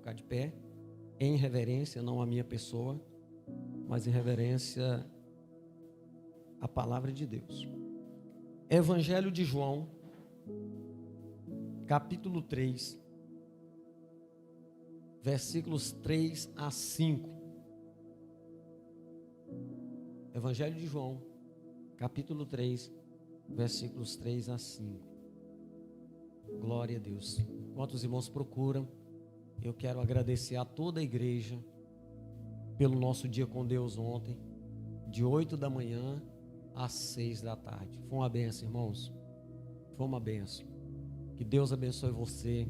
ficar de pé, em reverência, não à minha pessoa, mas em reverência à palavra de Deus. Evangelho de João, capítulo 3, versículos 3 a 5. Evangelho de João, capítulo 3, versículos 3 a 5. Glória a Deus. Enquanto os irmãos procuram, eu quero agradecer a toda a igreja pelo nosso dia com Deus ontem, de 8 da manhã às 6 da tarde. Foi uma benção, irmãos. Foi uma benção. Que Deus abençoe você,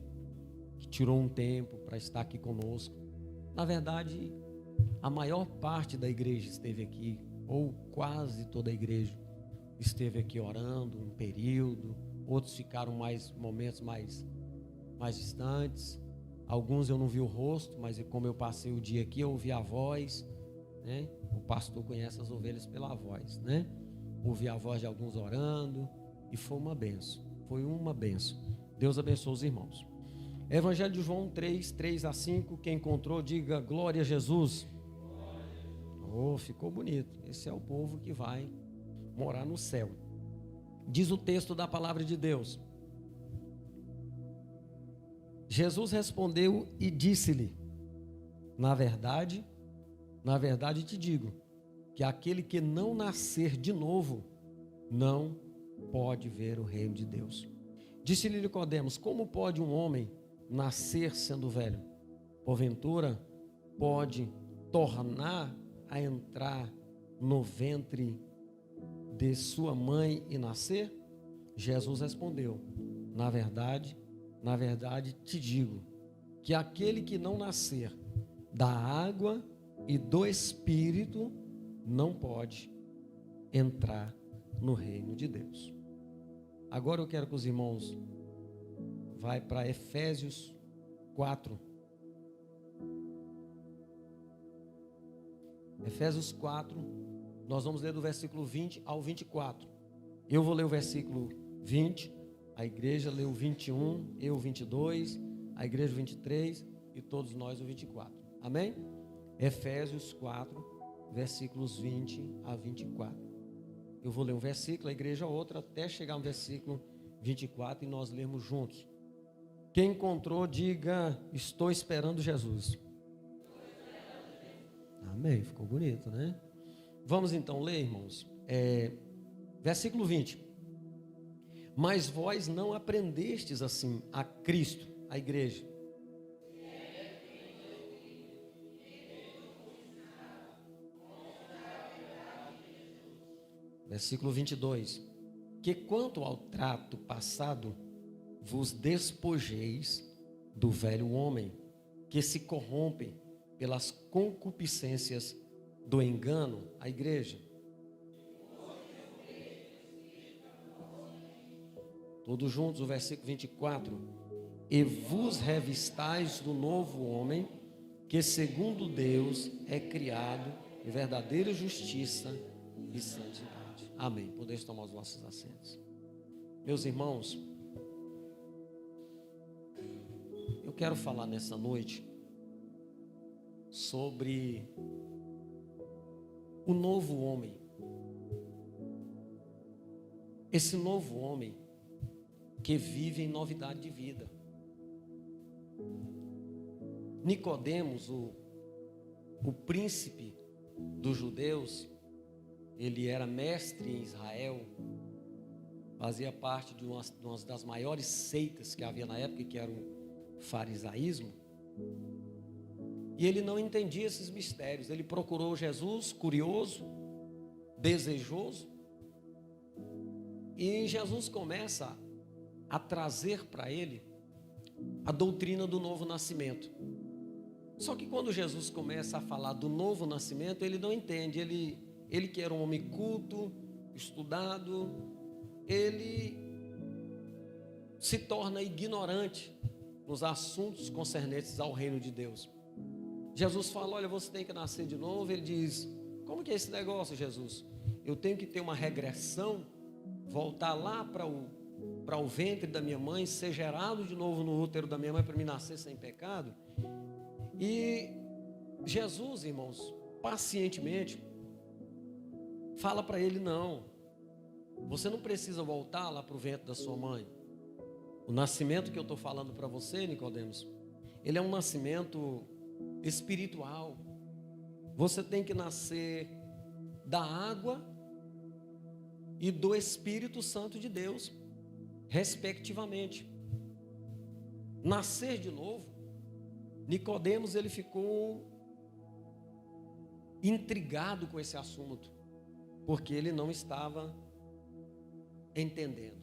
que tirou um tempo para estar aqui conosco. Na verdade, a maior parte da igreja esteve aqui, ou quase toda a igreja esteve aqui orando um período. Outros ficaram momentos mais distantes. Alguns eu não vi o rosto, mas como eu passei o dia aqui, eu ouvi a voz, né? O pastor conhece as ovelhas pela voz, né? Ouvi a voz de alguns orando e foi uma benção. Foi uma benção. Deus abençoe os irmãos. Evangelho de João 3, 3 a 5. Quem encontrou, diga glória a Jesus. Oh, ficou bonito. Esse é o povo que vai morar no céu. Diz o texto da palavra de Deus: Jesus respondeu e disse-lhe: na verdade te digo, que aquele que não nascer de novo, não pode ver o reino de Deus. Disse-lhe Nicodemos: como pode um homem nascer sendo velho? Porventura pode tornar a entrar no ventre de sua mãe e nascer? Jesus respondeu: na verdade te digo, que aquele que não nascer da água e do Espírito não pode entrar no reino de Deus. Agora eu quero que os irmãos vá para Efésios 4. Efésios 4, nós vamos ler do versículo 20 ao 24. Eu vou ler o versículo 20, a igreja lê o 21, eu o 22, a igreja o 23 e todos nós o 24. Amém? Efésios 4, versículos 20 a 24. Eu vou ler um versículo, a igreja outra, até chegar no versículo 24 e nós lermos juntos. Quem encontrou, diga: estou esperando Jesus. Amém, ficou bonito, né? Vamos então ler, irmãos. Versículo 20. Mas vós não aprendestes assim a Cristo, a igreja. Versículo 22. Que quanto ao trato passado, vos despojeis do velho homem, que se corrompe pelas concupiscências do engano, a igreja. Todos juntos, o versículo 24. E vos revistais do novo homem, que segundo Deus é criado em verdadeira justiça e santidade. Amém. Podeis tomar os vossos assentos. Meus irmãos, eu quero falar nessa noite sobre o novo homem. Esse novo homem que vive em novidade de vida. Nicodemos, o príncipe dos judeus, ele era mestre em Israel, fazia parte de uma das maiores seitas que havia na época, que era o farisaísmo, e ele não entendia esses mistérios. Ele procurou Jesus, curioso, desejoso, e Jesus começa a trazer para ele a doutrina do novo nascimento. Só que quando Jesus começa a falar do novo nascimento, ele não entende. Ele que era um homem culto, estudado, ele se torna ignorante nos assuntos concernentes ao reino de Deus. Jesus fala: olha, você tem que nascer de novo. Ele diz: como que é esse negócio, Jesus? Eu tenho que ter uma regressão, voltar lá para o ventre da minha mãe, ser gerado de novo no útero da minha mãe para me nascer sem pecado? E Jesus, irmãos, pacientemente fala para ele: não, você não precisa voltar lá para o ventre da sua mãe. O nascimento que eu estou falando para você, Nicodemos, ele é um nascimento espiritual. Você tem que nascer da água e do Espírito Santo de Deus, respectivamente. Nascer de novo. Nicodemos, ele ficou intrigado com esse assunto, porque ele não estava entendendo.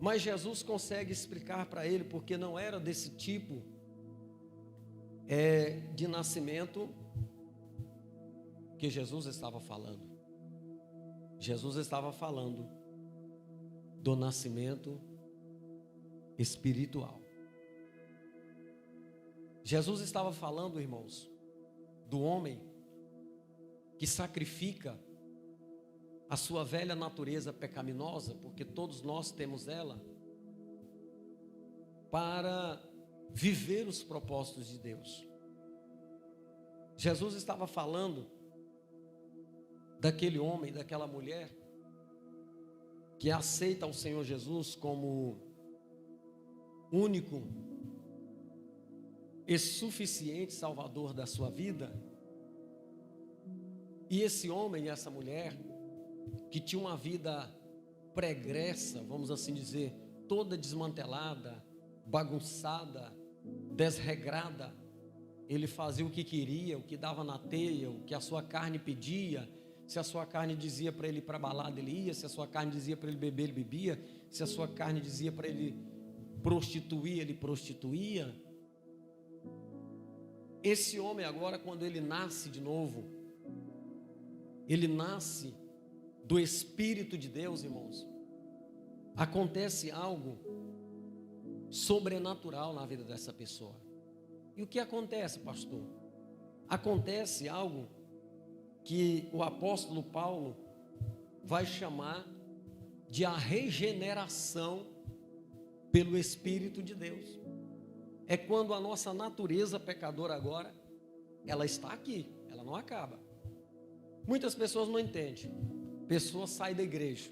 Mas Jesus consegue explicar para ele, porque não era desse tipo de nascimento que Jesus estava falando. Jesus estava falando do nascimento espiritual. Jesus estava falando, irmãos, do homem que sacrifica a sua velha natureza pecaminosa, porque todos nós temos ela, para viver os propósitos de Deus. Jesus estava falando daquele homem, daquela mulher que aceita o Senhor Jesus como único e suficiente Salvador da sua vida. E esse homem e essa mulher que tinha uma vida pregressa, vamos assim dizer, toda desmantelada, bagunçada, desregrada. Ele fazia o que queria, o que dava na teia, o que a sua carne pedia. Se a sua carne dizia para ele ir para a balada, ele ia. Se a sua carne dizia para ele beber, ele bebia. Se a sua carne dizia para ele prostituir, ele prostituía. Esse homem agora, quando ele nasce de novo, ele nasce do Espírito de Deus, irmãos. Acontece algo sobrenatural na vida dessa pessoa. E o que acontece, pastor? Acontece algo que o apóstolo Paulo vai chamar de a regeneração pelo Espírito de Deus. É quando a nossa natureza pecadora agora, ela está aqui, ela não acaba. Muitas pessoas não entendem. Pessoa sai da igreja.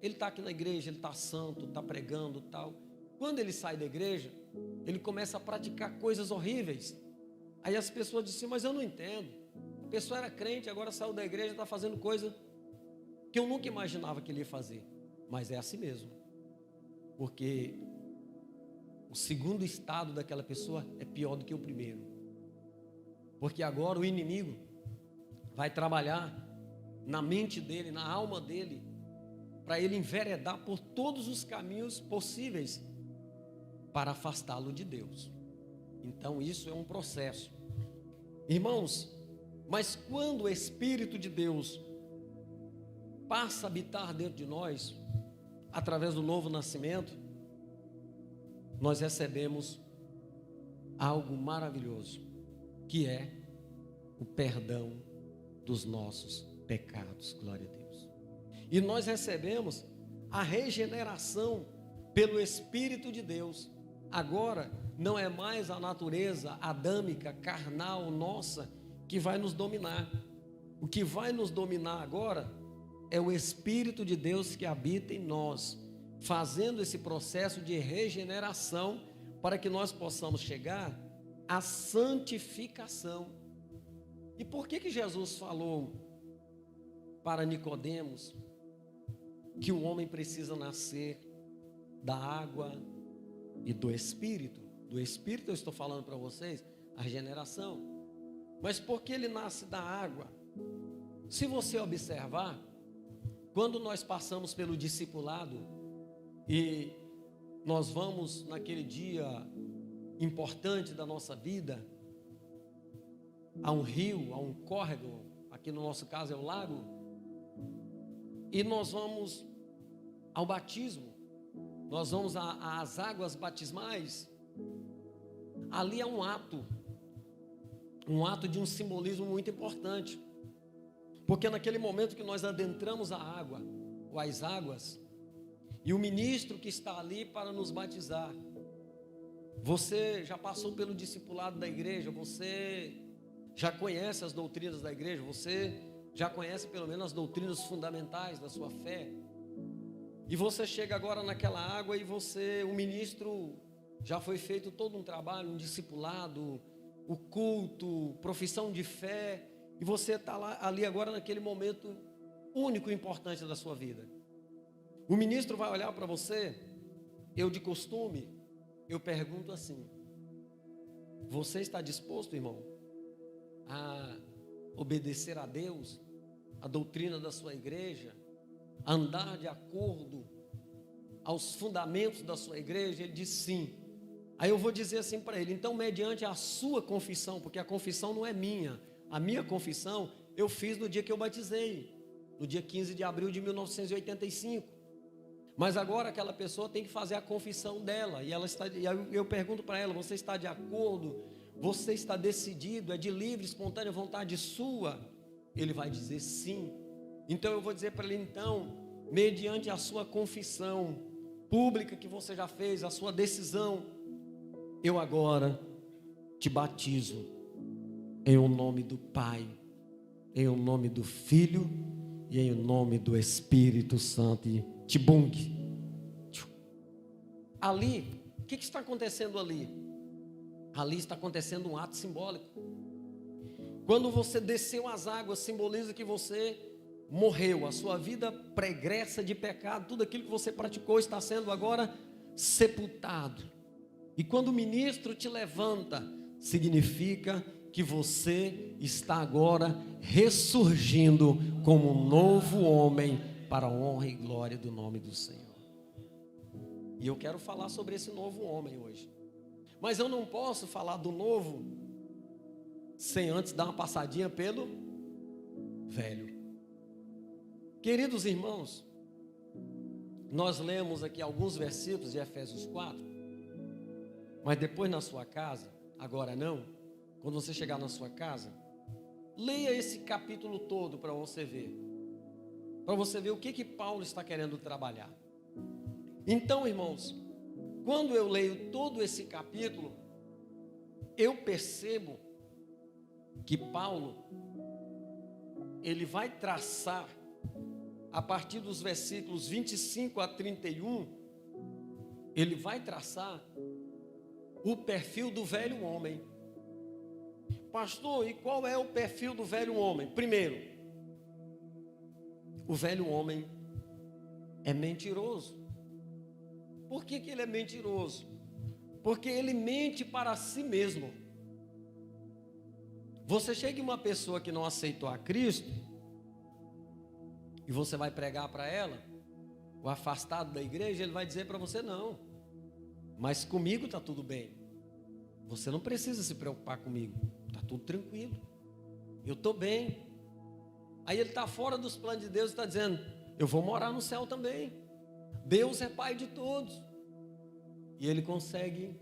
Ele está aqui na igreja, ele está santo, está pregando, tal. Quando ele sai da igreja, ele começa a praticar coisas horríveis. Aí as pessoas dizem: mas eu não entendo. A pessoa era crente, agora saiu da igreja, está fazendo coisa que eu nunca imaginava que ele ia fazer. Mas é assim mesmo. Porque o segundo estado daquela pessoa é pior do que o primeiro. Porque agora o inimigo vai trabalhar na mente dele, na alma dele, para ele enveredar por todos os caminhos possíveis para afastá-lo de Deus. Então isso é um processo. Irmãos, mas quando o Espírito de Deus passa a habitar dentro de nós, através do novo nascimento, nós recebemos algo maravilhoso, que é o perdão dos nossos pecados. Glória a Deus. E nós recebemos a regeneração pelo Espírito de Deus. Agora não é mais a natureza adâmica, carnal nossa que vai nos dominar. O que vai nos dominar agora é o Espírito de Deus que habita em nós, fazendo esse processo de regeneração para que nós possamos chegar à santificação. E por que Jesus falou para Nicodemos que o homem precisa nascer da água e do Espírito? Do Espírito eu estou falando para vocês, a regeneração. Mas por que ele nasce da água? Se você observar, quando nós passamos pelo discipulado e nós vamos naquele dia importante da nossa vida, a um rio, a um córrego, aqui no nosso caso é o lago, e nós vamos ao batismo, nós vamos às águas batismais. Ali é um ato de um simbolismo muito importante, porque naquele momento que nós adentramos a água, ou as águas, e o ministro que está ali para nos batizar, Você já passou pelo discipulado da igreja, você já conhece as doutrinas da igreja, você já conhece pelo menos as doutrinas fundamentais da sua fé. E você chega agora naquela água e o ministro, já foi feito todo um trabalho, um discipulado, o culto, profissão de fé, e você está ali agora naquele momento único e importante da sua vida. O ministro vai olhar para você, eu de costume, eu pergunto assim: você está disposto, irmão, a obedecer a Deus, a doutrina da sua igreja, a andar de acordo aos fundamentos da sua igreja? Ele diz sim. Aí eu vou dizer assim para ele: então, mediante a sua confissão, porque a confissão não é minha, a minha confissão eu fiz no dia que eu batizei, no dia 15 de abril de 1985. Mas agora aquela pessoa tem que fazer a confissão dela, e eu pergunto para ela: você está de acordo? Você está decidido? É de livre, espontânea vontade sua? Ele vai dizer sim. Então eu vou dizer para ele: então, mediante a sua confissão pública que você já fez, a sua decisão, eu agora te batizo em o nome do Pai, em o nome do Filho e em o nome do Espírito Santo. E tibung. Ali, o que está acontecendo ali? Ali está acontecendo um ato simbólico. Quando você desceu as águas, simboliza que você morreu, a sua vida pregressa de pecado, tudo aquilo que você praticou está sendo agora sepultado. E quando o ministro te levanta, significa que você está agora ressurgindo como um novo homem para a honra e glória do nome do Senhor. E eu quero falar sobre esse novo homem hoje. Mas eu não posso falar do novo sem antes dar uma passadinha pelo velho. Queridos irmãos, nós lemos aqui alguns versículos de Efésios 4, mas depois na sua casa, agora não, quando você chegar na sua casa, leia esse capítulo todo para você ver o que Paulo está querendo trabalhar. Então, irmãos, quando eu leio todo esse capítulo, eu percebo que Paulo, ele vai traçar, a partir dos versículos 25 a 31, ele vai traçar o perfil do velho homem. Pastor, e qual é o perfil do velho homem? Primeiro, o velho homem é mentiroso. Por que ele é mentiroso? Porque ele mente para si mesmo. Você chega em uma pessoa que não aceitou a Cristo, e você vai pregar para ela, o afastado da igreja, ele vai dizer para você: não, mas comigo está tudo bem, você não precisa se preocupar comigo, está tudo tranquilo, eu estou bem. Aí ele está fora dos planos de Deus e está dizendo: eu vou morar no céu também, Deus é pai de todos. E ele consegue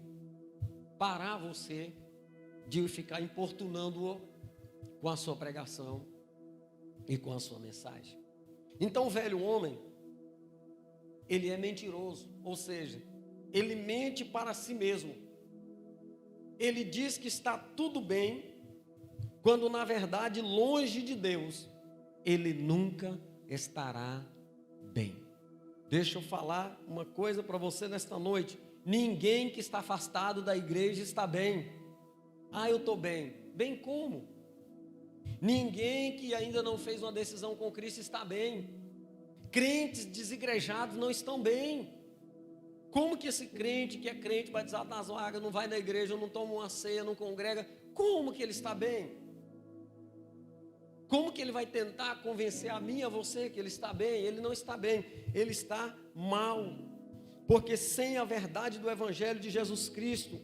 parar você de ficar importunando-o com a sua pregação e com a sua mensagem. Então o velho homem, ele é mentiroso, ou seja, ele mente para si mesmo. Ele diz que está tudo bem, quando na verdade, longe de Deus, ele nunca estará bem. Deixa eu falar uma coisa para você nesta noite: ninguém que está afastado da igreja está bem. Ah, eu estou bem. Bem como? Ninguém que ainda não fez uma decisão com Cristo está bem. Crentes desigrejados não estão bem. Como que esse crente que é crente, batizado nas vagas, não vai na igreja, não toma uma ceia, não congrega? Como que ele está bem? Como que ele vai tentar convencer a mim e a você que ele está bem? Ele não está bem, ele está mal. Porque sem a verdade do Evangelho de Jesus Cristo,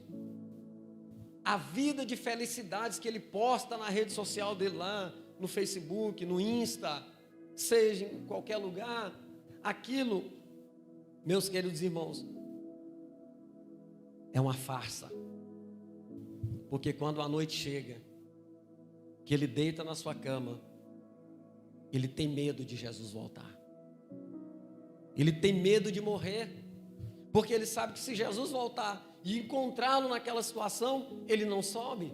a vida de felicidades que ele posta na rede social dele lá, no Facebook, no Insta, seja em qualquer lugar, aquilo, meus queridos irmãos, é uma farsa. Porque quando a noite chega, que ele deita na sua cama, ele tem medo de Jesus voltar. Ele tem medo de morrer, porque ele sabe que se Jesus voltar e encontrá-lo naquela situação, ele não sobe.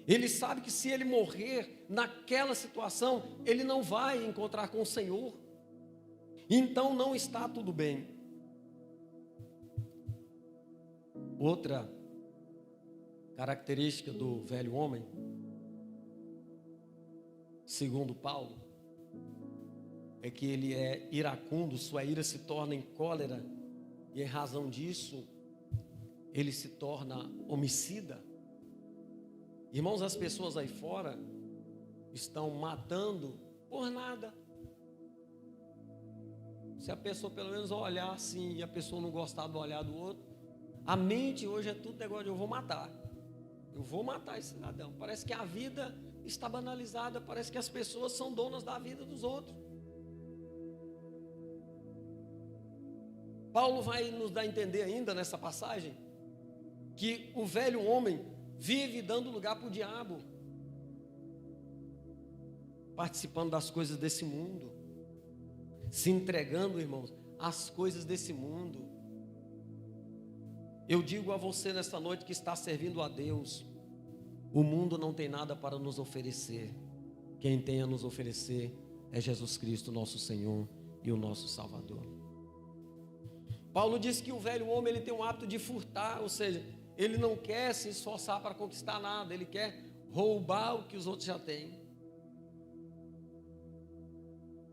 Ele sabe que se ele morrer naquela situação, ele não vai encontrar com o Senhor. Então não está tudo bem. Outra característica do velho homem, segundo Paulo, é que ele é iracundo, sua ira se torna em cólera, e em razão disso, ele se torna homicida. Irmãos, as pessoas aí fora estão matando por nada. Se a pessoa pelo menos olhar assim e a pessoa não gostar do olhar do outro, a mente hoje é tudo negócio de eu vou matar esse cidadão. Parece que a vida está banalizada, parece que as pessoas são donas da vida dos outros. Paulo vai nos dar a entender ainda nessa passagem que o velho homem vive dando lugar para o diabo, participando das coisas desse mundo, se entregando, irmãos, às coisas desse mundo. Eu digo a você nesta noite que está servindo a Deus, o mundo não tem nada para nos oferecer. Quem tem a nos oferecer é Jesus Cristo, nosso Senhor e o nosso Salvador. Paulo diz que o velho homem ele tem um hábito de furtar, ou seja, ele não quer se esforçar para conquistar nada, ele quer roubar o que os outros já têm.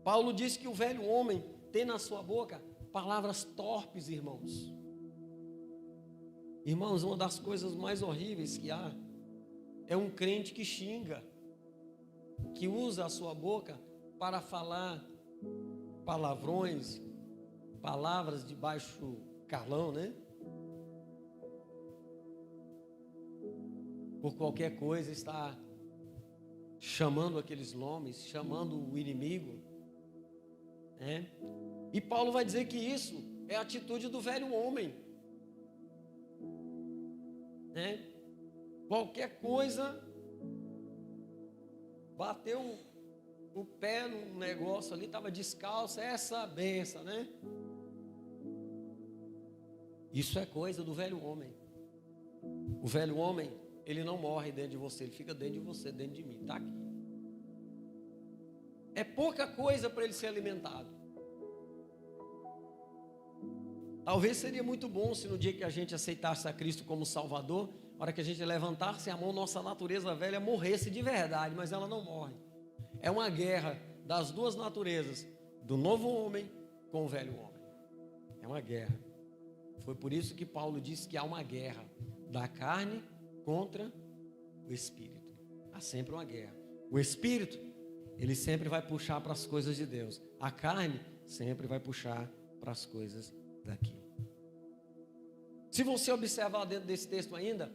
Paulo diz que o velho homem tem na sua boca palavras torpes, irmãos. Irmãos, uma das coisas mais horríveis que há é um crente que xinga, que usa a sua boca para falar palavrões, palavras de baixo calão, né? Por qualquer coisa está chamando aqueles nomes, chamando o inimigo, né? E Paulo vai dizer que isso é a atitude do velho homem, né? Qualquer coisa, bateu o pé no negócio ali, estava descalço, essa benção, né? Isso é coisa do velho homem. O velho homem, ele não morre dentro de você, ele fica dentro de você, dentro de mim, está aqui. É pouca coisa para ele ser alimentado. Talvez seria muito bom se no dia que a gente aceitasse a Cristo como Salvador, na hora que a gente levantasse a mão, nossa natureza velha morresse de verdade, mas ela não morre. É uma guerra das duas naturezas, do novo homem com o velho homem. É uma guerra. Foi por isso que Paulo disse que há uma guerra da carne contra o Espírito. Há sempre uma guerra. O Espírito, ele sempre vai puxar para as coisas de Deus. A carne sempre vai puxar para as coisas daqui. Se você observar dentro desse texto ainda,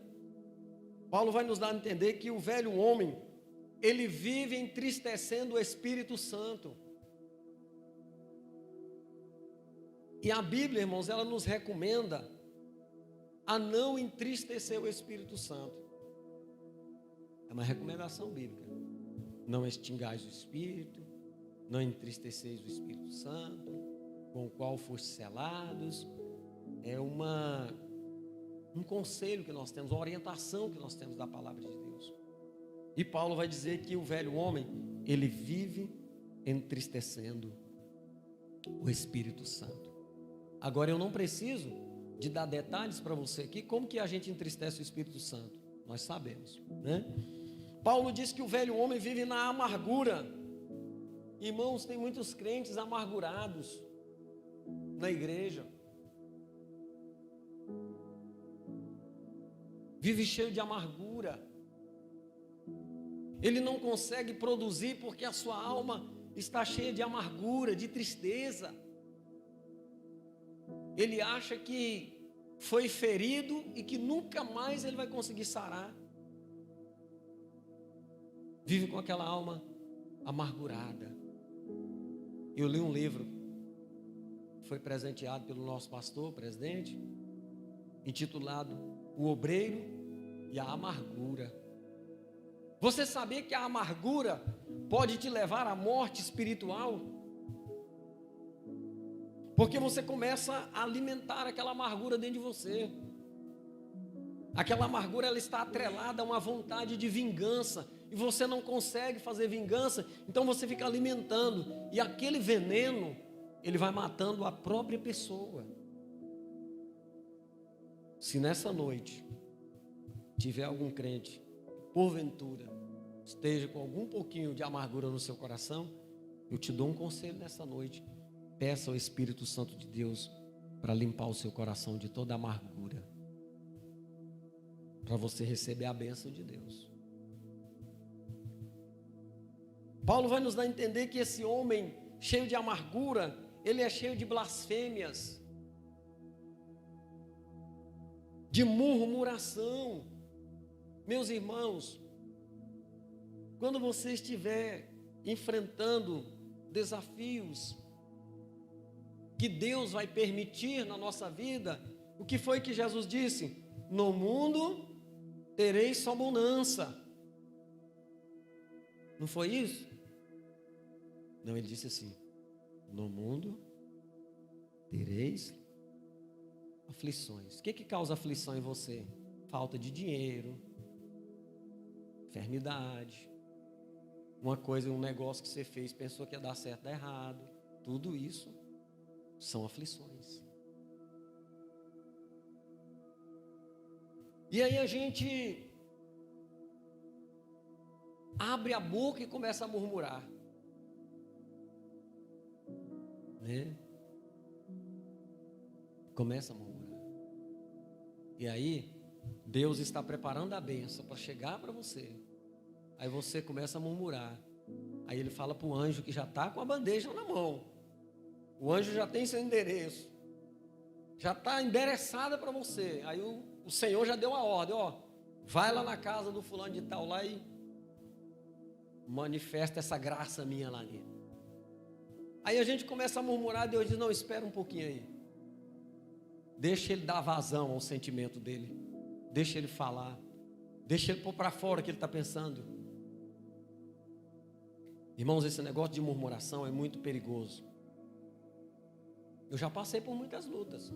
Paulo vai nos dar a entender que o velho homem, ele vive entristecendo o Espírito Santo. E a Bíblia, irmãos, ela nos recomenda a não entristecer o Espírito Santo. É uma recomendação bíblica. Não extingais o Espírito, não entristeceis o Espírito Santo, com o qual foste selados. É um conselho que nós temos, uma orientação que nós temos da palavra de Deus. E Paulo vai dizer que o velho homem, ele vive entristecendo o Espírito Santo. Agora eu não preciso de dar detalhes para você aqui, como que a gente entristece o Espírito Santo. Nós sabemos, né? Paulo diz que o velho homem vive na amargura. Irmãos, tem muitos crentes amargurados na igreja. Vive cheio de amargura. Ele não consegue produzir porque a sua alma está cheia de amargura, de tristeza. Ele acha que foi ferido e que nunca mais ele vai conseguir sarar. Vive com aquela alma amargurada. Eu li um livro, foi presenteado pelo nosso pastor, presidente, intitulado O Obreiro e a Amargura. Você sabia que a amargura pode te levar à morte espiritual? Porque você começa a alimentar aquela amargura dentro de você. Aquela amargura, ela está atrelada a uma vontade de vingança, e você não consegue fazer vingança, então você fica alimentando, e aquele veneno, ele vai matando a própria pessoa. Se nessa noite tiver algum crente, porventura, esteja com algum pouquinho de amargura no seu coração, eu te dou um conselho nessa noite: peça ao Espírito Santo de Deus para limpar o seu coração de toda amargura, para você receber a bênção de Deus. Paulo vai nos dar a entender que esse homem cheio de amargura, ele é cheio de blasfêmias, de murmuração. Meus irmãos, quando você estiver enfrentando desafios que Deus vai permitir na nossa vida, o que foi que Jesus disse? No mundo tereis só bonança. Não foi isso? Não, ele disse assim: no mundo tereis aflições. O que causa aflição em você? Falta de dinheiro, enfermidade, uma coisa, um negócio que você fez, pensou que ia dar certo, dá errado. Tudo isso são aflições. E aí a gente abre a boca e começa a murmurar, né? Começa a murmurar. E aí Deus está preparando a bênção para chegar para você. Aí você começa a murmurar. Aí ele fala para o anjo que já está com a bandeja na mão. O anjo já tem seu endereço, já está endereçada para você. Aí o Senhor já deu a ordem: ó, vai lá na casa do fulano de tal lá e manifesta essa graça minha lá nele. Aí a gente começa a murmurar, Deus diz: não, espera um pouquinho aí, deixa ele dar vazão ao sentimento dele, deixa ele falar, deixa ele pôr para fora o que ele está pensando. Irmãos, esse negócio de murmuração é muito perigoso. Eu já passei por muitas lutas.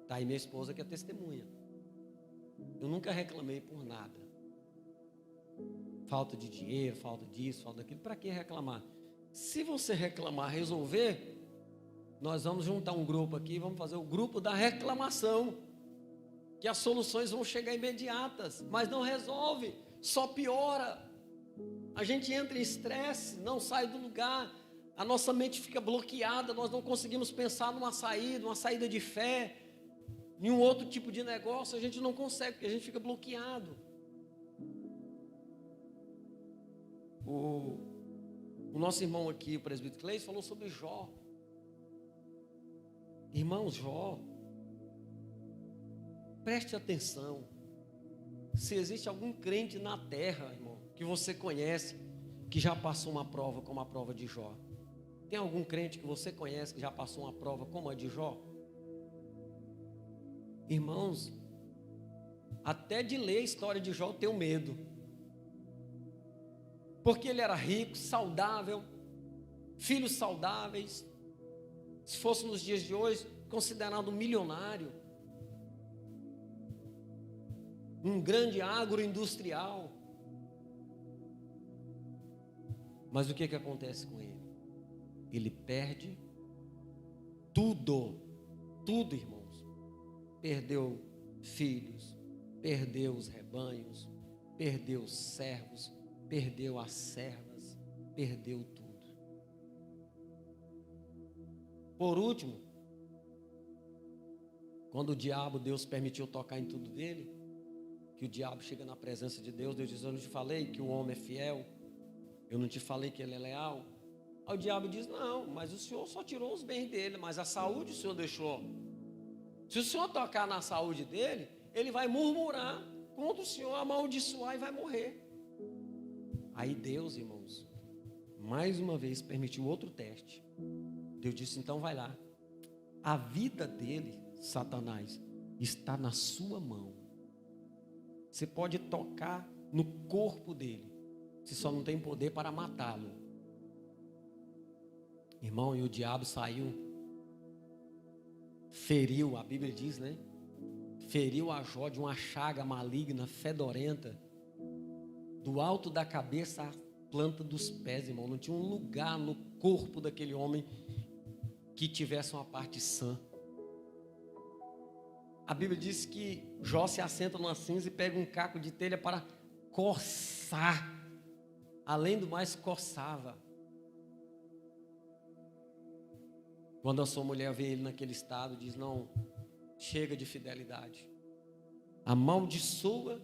Tá aí minha esposa que é testemunha. Eu nunca reclamei por nada. Falta de dinheiro, falta disso, falta daquilo. Para que reclamar? Se você reclamar, resolver, nós vamos juntar um grupo aqui, vamos fazer o grupo da reclamação, que as soluções vão chegar imediatas, mas não resolve, só piora. A gente entra em estresse, não sai do lugar, a nossa mente fica bloqueada, nós não conseguimos pensar numa saída de fé, em um outro tipo de negócio, a gente não consegue, porque a gente fica bloqueado. O nosso irmão aqui, o presbítero Cleis, falou sobre Jó. Irmãos, Jó, preste atenção. Se existe algum crente na terra, irmão, que você conhece, que já passou uma prova como a prova de Jó? Tem algum crente que você conhece que já passou uma prova como a de Jó? Irmãos, até de ler a história de Jó eu tenho medo, porque ele era rico, saudável, filhos saudáveis, se fosse nos dias de hoje, considerado milionário, um grande agroindustrial. Mas o que acontece com ele? Ele perde tudo, irmãos. Perdeu filhos, perdeu os rebanhos, perdeu os servos, perdeu as servas, perdeu tudo. Por último, quando o diabo, Deus permitiu tocar em tudo dele, que o diabo chega na presença de Deus, Deus diz: eu não te falei que o homem é fiel? Eu não te falei que ele é leal? Aí o diabo diz: não, mas o Senhor só tirou os bens dele, mas a saúde o Senhor deixou. Se o Senhor tocar na saúde dele, ele vai murmurar contra o Senhor, amaldiçoar e vai morrer. Aí Deus, irmãos, mais uma vez permitiu outro teste. Deus disse: então vai lá, a vida dele, Satanás, está na sua mão. Você pode tocar no corpo dele, você só não tem poder para matá-lo. Irmão, e o diabo saiu, feriu, a Bíblia diz, né? feriu a Jó de uma chaga maligna, fedorenta, do alto da cabeça à planta dos pés, irmão. Não tinha um lugar no corpo daquele homem que tivesse uma parte sã. A Bíblia diz que Jó se assenta numa cinza e pega um caco de telha para coçar. Além do mais, coçava. Quando a sua mulher vê ele naquele estado, diz: não, chega de fidelidade. Amaldiçoa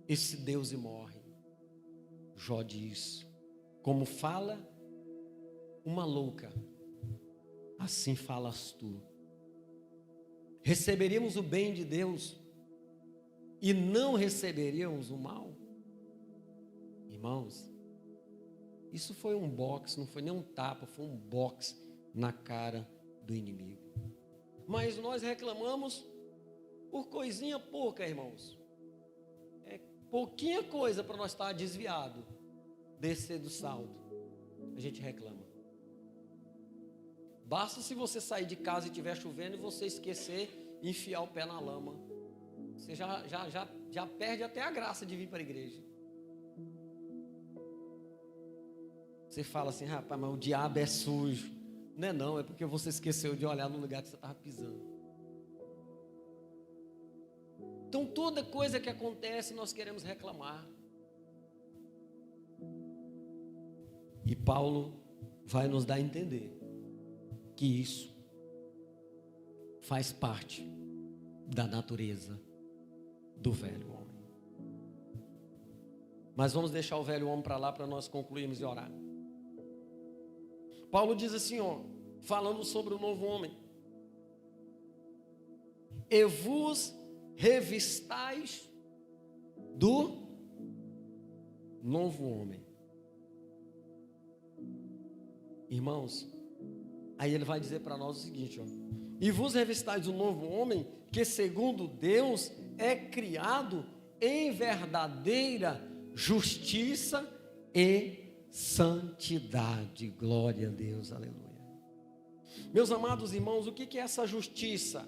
esse Deus e morre. Jó diz: como fala uma louca, assim falas tu. Receberíamos o bem de Deus e não receberíamos o mal? Irmãos, isso foi um boxe, não foi nem um tapa, foi um boxe na cara do inimigo. Mas nós reclamamos por coisinha pouca, irmãos. É pouquinha coisa para nós estar desviado, descer do saldo. A gente reclama. Basta se você sair de casa e estiver chovendo e você esquecer e enfiar o pé na lama. Você já perde até a graça de vir para a igreja. Você fala assim: rapaz, mas o diabo é sujo. Não é não, é porque você esqueceu de olhar no lugar que você estava pisando. Então toda coisa que acontece nós queremos reclamar. E Paulo vai nos dar a entender que isso faz parte da natureza do velho homem. Mas vamos deixar o velho homem para lá para nós concluirmos e orar. Paulo diz assim, falando sobre o novo homem: e vos revistais do novo homem. Irmãos, aí ele vai dizer para nós o seguinte, e vos revistais do novo homem, que segundo Deus é criado em verdadeira justiça e santidade. Glória a Deus, aleluia. Meus amados irmãos, o que é essa justiça?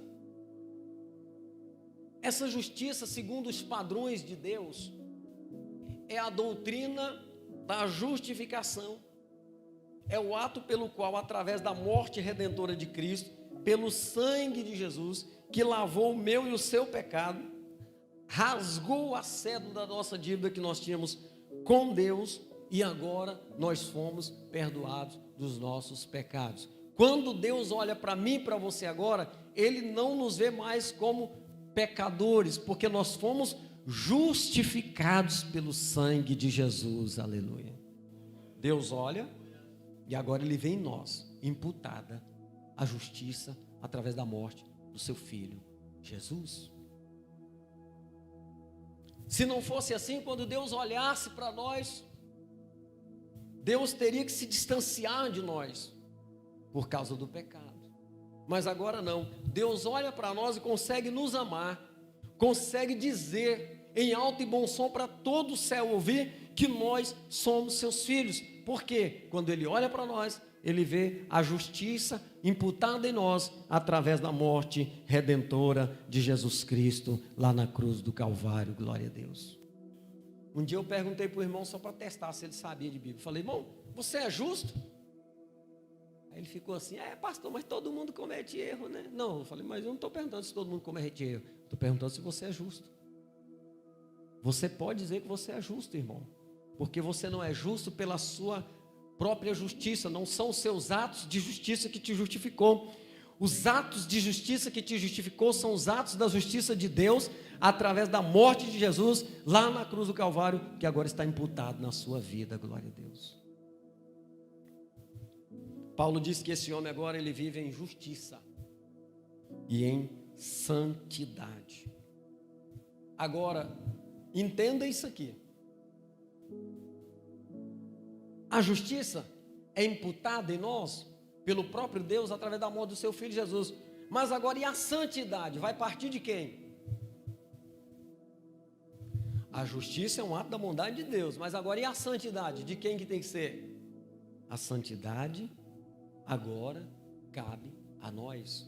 Essa justiça, segundo os padrões de Deus, é a doutrina da justificação. É o ato pelo qual, através da morte redentora de Cristo, pelo sangue de Jesus, que lavou o meu e o seu pecado, rasgou a cédula da nossa dívida que nós tínhamos com Deus, e agora nós fomos perdoados dos nossos pecados. Quando Deus olha para mim e para você agora, Ele não nos vê mais como pecadores, porque nós fomos justificados pelo sangue de Jesus, aleluia. Deus olha e agora Ele vê em nós imputada a justiça através da morte do seu Filho, Jesus. Se não fosse assim, quando Deus olhasse para nós, Deus teria que se distanciar de nós por causa do pecado. Mas agora não, Deus olha para nós e consegue nos amar, consegue dizer em alto e bom som para todo o céu ouvir que nós somos seus filhos. Porque quando Ele olha para nós, Ele vê a justiça imputada em nós através da morte redentora de Jesus Cristo lá na cruz do Calvário. Glória a Deus. Um dia eu perguntei para o irmão só para testar se ele sabia de Bíblia. Falei: irmão, você é justo? Aí ele ficou assim: pastor, mas todo mundo comete erro, né? Não, eu falei: mas eu não estou perguntando se todo mundo comete erro. Estou perguntando se você é justo. Você pode dizer que você é justo, irmão, porque você não é justo pela sua própria justiça. Não são os seus atos de justiça que te justificou. Os atos de justiça que te justificou são os atos da justiça de Deus através da morte de Jesus lá na cruz do Calvário, que agora está imputado na sua vida. Glória a Deus. Paulo diz que esse homem agora ele vive em justiça e em santidade. Agora, entenda isso aqui. A justiça é imputada em nós pelo próprio Deus através da morte do seu Filho Jesus. Mas agora, e a santidade? Vai partir de quem? A justiça é um ato da bondade de Deus. Mas agora, e a santidade? De quem que tem que ser? A santidade agora cabe a nós.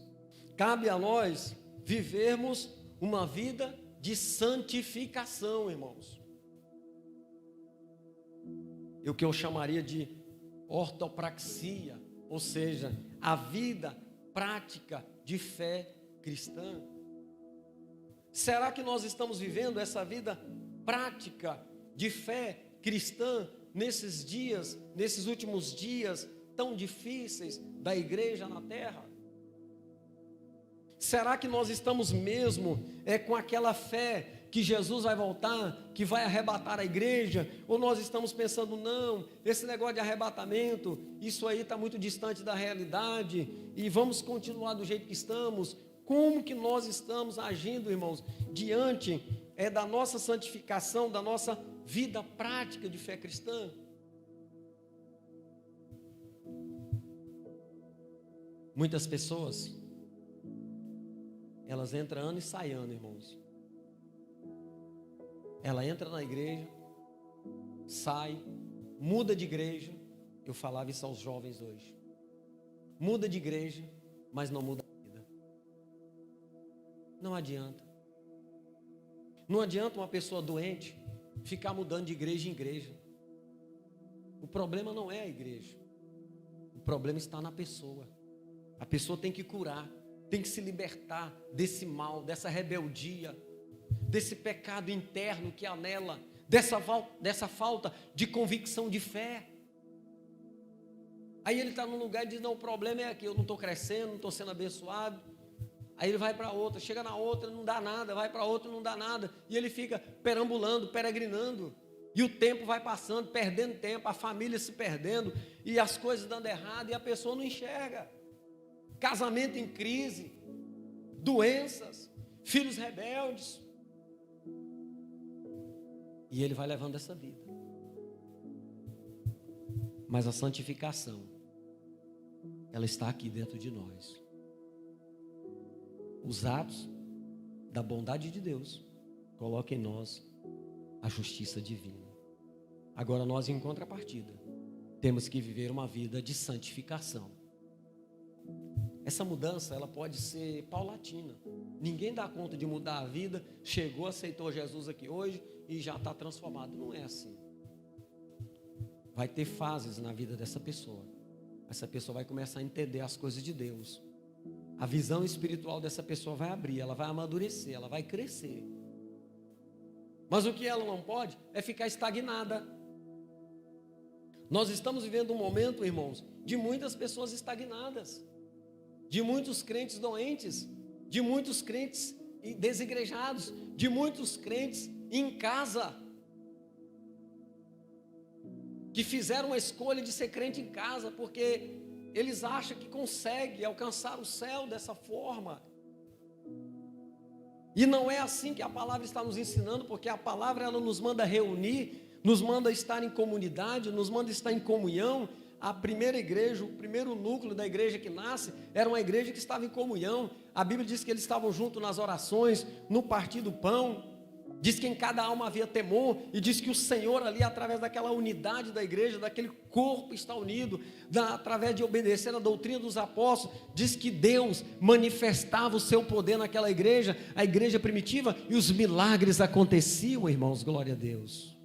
Cabe a nós vivermos uma vida de santificação, irmãos. O que eu chamaria de ortopraxia, ou seja, a vida prática de fé cristã. Será que nós estamos vivendo essa vida prática de fé cristã nesses dias, nesses últimos dias tão difíceis da igreja na terra? Será que nós estamos mesmo com aquela fé que Jesus vai voltar, que vai arrebatar a igreja? Ou nós estamos pensando, não, esse negócio de arrebatamento, isso aí está muito distante da realidade, e vamos continuar do jeito que estamos? Como que nós estamos agindo, irmãos, diante da nossa santificação, da nossa vida prática de fé cristã? Muitas pessoas, elas entram ano e saem ano, irmãos. Ela entra na igreja, sai, muda de igreja. Eu falava isso aos jovens hoje. Muda de igreja, mas não muda a vida. Não adianta. Não adianta uma pessoa doente ficar mudando de igreja em igreja. O problema não é a igreja. O problema está na pessoa. A pessoa tem que curar, tem que se libertar desse mal, dessa rebeldia, desse pecado interno que há nela, dessa falta de convicção de fé. Aí ele está num lugar e diz, não, o problema é aqui, eu não estou crescendo, não estou sendo abençoado. Aí ele vai para outra, chega na outra, não dá nada, vai para outra, não dá nada. E ele fica perambulando, peregrinando. E o tempo vai passando, perdendo tempo, a família se perdendo, e as coisas dando errado, e a pessoa não enxerga. Casamento em crise, doenças, filhos rebeldes. E ele vai levando essa vida. Mas a santificação, ela está aqui dentro de nós. Os atos da bondade de Deus colocam em nós a justiça divina. Agora nós, em contrapartida, temos que viver uma vida de santificação. Essa mudança, ela pode ser paulatina. Ninguém dá conta de mudar a vida, chegou, aceitou Jesus aqui hoje e já está transformado. Não é assim. Vai ter fases na vida dessa pessoa. Essa pessoa vai começar a entender as coisas de Deus. A visão espiritual dessa pessoa vai abrir, ela vai amadurecer, ela vai crescer. Mas o que ela não pode é ficar estagnada. Nós estamos vivendo um momento, irmãos, de muitas pessoas estagnadas, de muitos crentes doentes, de muitos crentes desigrejados, de muitos crentes em casa, que fizeram a escolha de ser crente em casa, porque eles acham que conseguem alcançar o céu dessa forma. E não é assim que a palavra está nos ensinando, porque a palavra ela nos manda reunir, nos manda estar em comunidade, nos manda estar em comunhão. A primeira igreja, o primeiro núcleo da igreja que nasce, era uma igreja que estava em comunhão. A Bíblia diz que eles estavam juntos nas orações, no partir do pão. Diz que em cada alma havia temor, e diz que o Senhor ali, através daquela unidade da igreja, daquele corpo está unido, através de obedecer a doutrina dos apóstolos, diz que Deus manifestava o seu poder naquela igreja, a igreja primitiva, e os milagres aconteciam, irmãos, glória a Deus.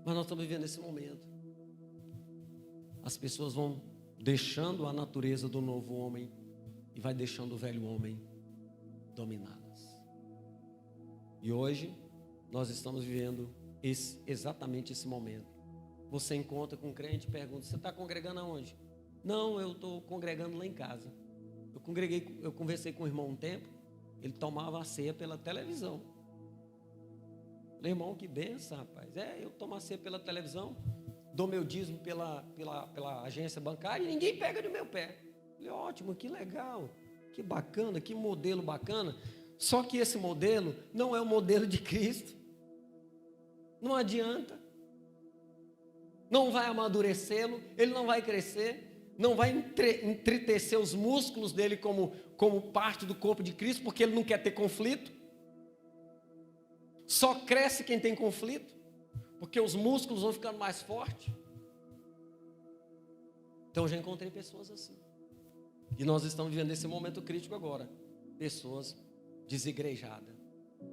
Mas nós estamos vivendo esse momento. As pessoas vão deixando a natureza do novo homem e vai deixando o velho homem dominadas. E hoje nós estamos vivendo exatamente esse momento. Você encontra com um crente e pergunta, você está congregando aonde? Não, eu estou congregando lá em casa. Eu conversei com o irmão um tempo, ele tomava a ceia pela televisão. Falei, irmão, que benção, rapaz. Eu tomo a ceia pela televisão, dou meu dízimo pela agência bancária e ninguém pega no meu pé. Falei, ótimo, que legal, que bacana, que modelo bacana. Só que esse modelo não é o modelo de Cristo. Não adianta. Não vai amadurecê-lo, ele não vai crescer, não vai entristecer os músculos dele como parte do corpo de Cristo, porque ele não quer ter conflito. Só cresce quem tem conflito, porque os músculos vão ficando mais fortes. Então eu já encontrei pessoas assim. E nós estamos vivendo esse momento crítico agora. Pessoas desigrejada.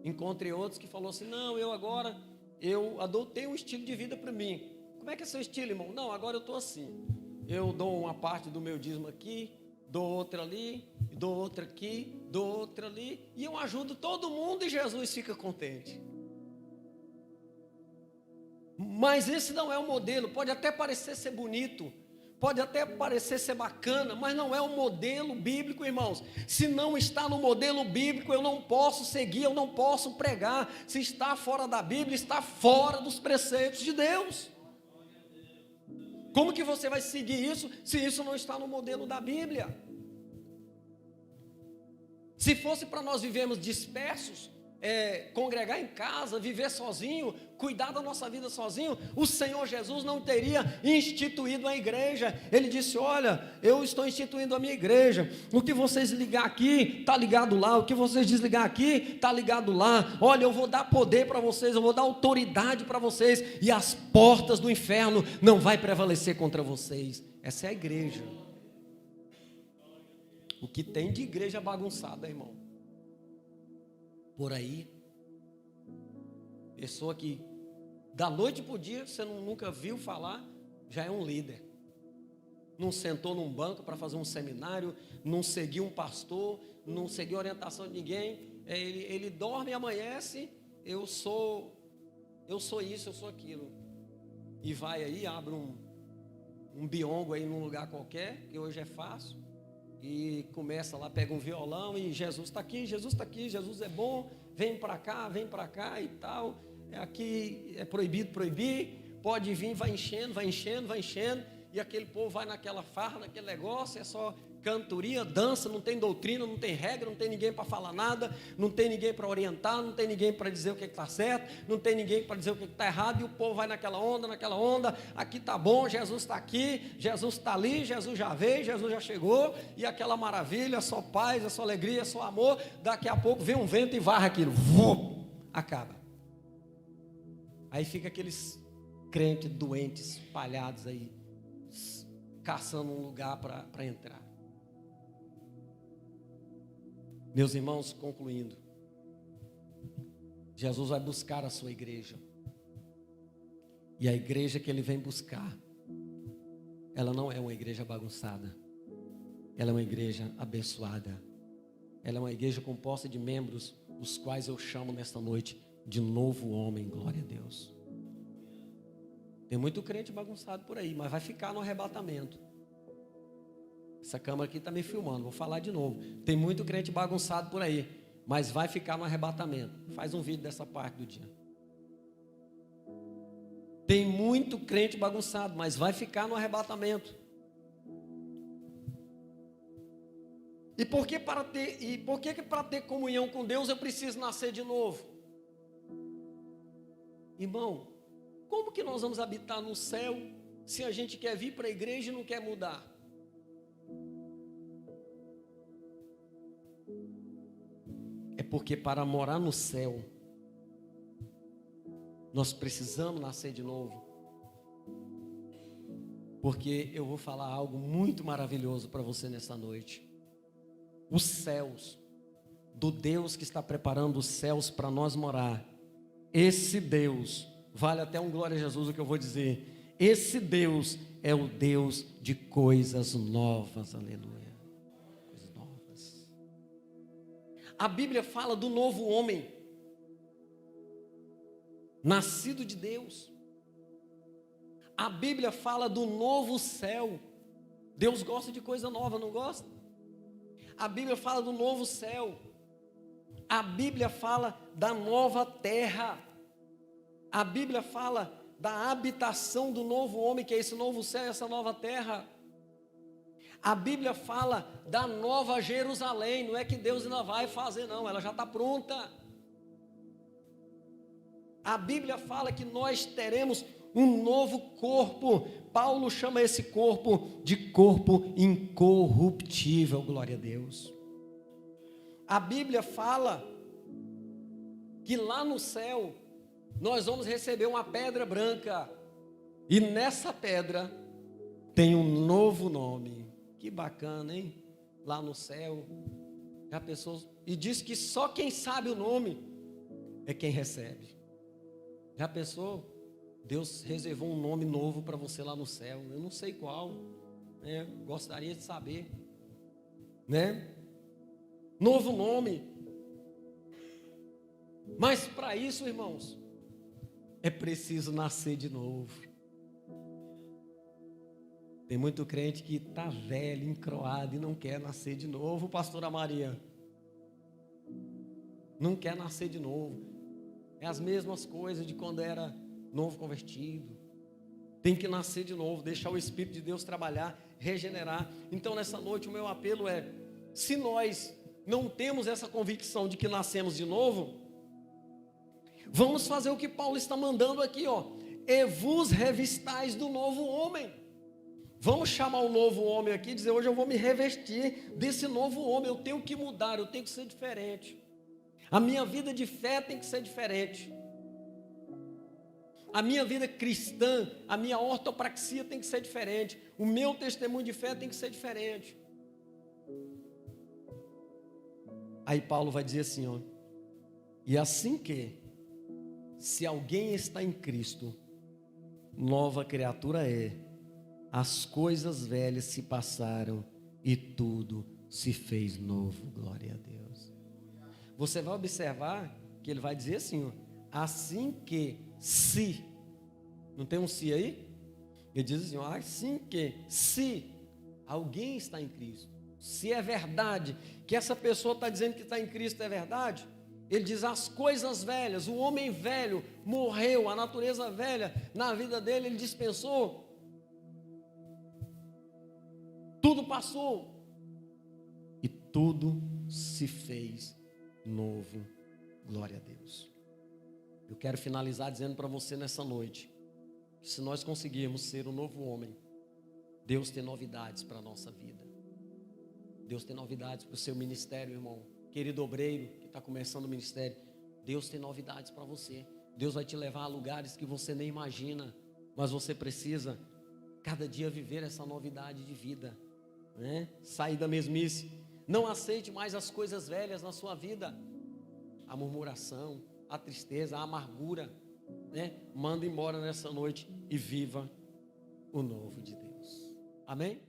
Encontrei outros que falou assim: não, eu adotei um estilo de vida para mim. Como é que é seu estilo, irmão? Não, agora eu estou assim. Eu dou uma parte do meu dízimo aqui, dou outra ali, dou outra aqui, dou outra ali, e eu ajudo todo mundo e Jesus fica contente. Mas esse não é o modelo. Pode até parecer ser bonito, pode até parecer ser bacana, mas não é o modelo bíblico, irmãos. Se não está no modelo bíblico, eu não posso seguir, eu não posso pregar. Se está fora da Bíblia, está fora dos preceitos de Deus. Como que você vai seguir isso, se isso não está no modelo da Bíblia? Se fosse para nós vivermos dispersos, congregar em casa, viver sozinho, cuidar da nossa vida sozinho, o Senhor Jesus não teria instituído a igreja. Ele disse: olha, eu estou instituindo a minha igreja, o que vocês ligar aqui, está ligado lá, o que vocês desligar aqui, está ligado lá. Olha, eu vou dar poder para vocês, eu vou dar autoridade para vocês, e as portas do inferno não vai prevalecer contra vocês. Essa é a igreja. O que tem de igreja bagunçada, irmão, por aí, pessoa que da noite para o dia você nunca viu falar, já é um líder. Não sentou num banco para fazer um seminário, não seguiu um pastor, não seguiu orientação de ninguém. Ele dorme e amanhece, eu sou isso, eu sou aquilo. E vai aí, abre um biongo aí num lugar qualquer, que hoje é fácil, e começa lá, pega um violão e Jesus está aqui, Jesus está aqui, Jesus é bom, vem para cá e tal. Aqui é proibido proibir, pode vir, vai enchendo, e aquele povo vai naquela farra, naquele negócio, é só cantoria, dança, não tem doutrina, não tem regra, não tem ninguém para falar nada, não tem ninguém para orientar, não tem ninguém para dizer o que está certo, não tem ninguém para dizer o que está errado, e o povo vai naquela onda, aqui está bom, Jesus está aqui, Jesus está ali, Jesus já veio, Jesus já chegou, e aquela maravilha, só paz, só alegria, só amor. Daqui a pouco vem um vento e varre aquilo, acaba. Aí fica aqueles crentes doentes, espalhados aí, caçando um lugar para entrar. Meus irmãos, concluindo, Jesus vai buscar a sua igreja, e a igreja que ele vem buscar, ela não é uma igreja bagunçada, ela é uma igreja abençoada, ela é uma igreja composta de membros, os quais eu chamo nesta noite de novo homem. Glória a Deus. Tem muito crente bagunçado por aí, mas vai ficar no arrebatamento. Essa câmera aqui está me filmando, vou falar de novo. Tem muito crente bagunçado por aí, mas vai ficar no arrebatamento. Faz um vídeo dessa parte do dia. Tem muito crente bagunçado, mas vai ficar no arrebatamento. E por que para ter comunhão com Deus eu preciso nascer de novo? Irmão, como que nós vamos habitar no céu se a gente quer vir para a igreja e não quer mudar? É porque para morar no céu, nós precisamos nascer de novo. Porque eu vou falar algo muito maravilhoso para você nessa noite. Os céus, do Deus que está preparando os céus para nós morar, esse Deus, vale até um glória a Jesus o que eu vou dizer, esse Deus é o Deus de coisas novas, aleluia. A Bíblia fala do novo homem, nascido de Deus. A Bíblia fala do novo céu. Deus gosta de coisa nova, não gosta? A Bíblia fala do novo céu. A Bíblia fala da nova terra. A Bíblia fala da habitação do novo homem, que é esse novo céu e essa nova terra. A Bíblia fala da nova Jerusalém. Não é que Deus ainda vai fazer, não, ela já está pronta. A Bíblia fala que nós teremos um novo corpo. Paulo chama esse corpo de corpo incorruptível, glória a Deus. A Bíblia fala que lá no céu nós vamos receber uma pedra branca, e nessa pedra tem um novo nome. Que bacana, hein? Lá no céu, Já pensou? E diz que só quem sabe o nome é quem recebe. Já pensou? Deus reservou um nome novo para você lá no céu. Eu não sei qual, né? Gostaria de saber, né? Novo nome. Mas para isso, irmãos, é preciso nascer de novo. Tem muito crente que está velho, encroado e não quer nascer de novo, pastora Maria. Não quer nascer de novo. É as mesmas coisas de quando era novo convertido. Tem que nascer de novo, deixar o Espírito de Deus trabalhar, regenerar. Então nessa noite o meu apelo é: se nós não temos essa convicção de que nascemos de novo, vamos fazer o que Paulo está mandando aqui, ó. E vos revistais do novo homem. Vamos chamar o novo homem aqui e dizer: hoje eu vou me revestir desse novo homem. Eu tenho que mudar, eu tenho que ser diferente. A minha vida de fé tem que ser diferente. A minha vida cristã, a minha ortopraxia tem que ser diferente. O meu testemunho de fé tem que ser diferente. Aí Paulo vai dizer assim, ó: e assim que, se alguém está em Cristo, nova criatura é. As coisas velhas se passaram e tudo se fez novo. Glória a Deus. Você vai observar que ele vai dizer assim, ó: assim que, se, não tem um se aí? Ele diz assim, ó: assim que, se alguém está em Cristo, se é verdade que essa pessoa está dizendo que está em Cristo, é verdade, ele diz: as coisas velhas, o homem velho morreu, a natureza velha na vida dele ele dispensou, tudo passou e tudo se fez novo. Glória a Deus. Eu quero finalizar dizendo para você nessa noite que se nós conseguirmos ser um novo homem, Deus tem novidades para a nossa vida. Deus tem novidades para o seu ministério, irmão. Querido obreiro que está começando o ministério, Deus tem novidades para você. Deus vai te levar a lugares que você nem imagina, mas você precisa cada dia viver essa novidade de vida, né? Sair da mesmice. Não aceite mais as coisas velhas na sua vida. A murmuração, a tristeza, a amargura, né? Manda embora nessa noite e viva o novo de Deus. Amém?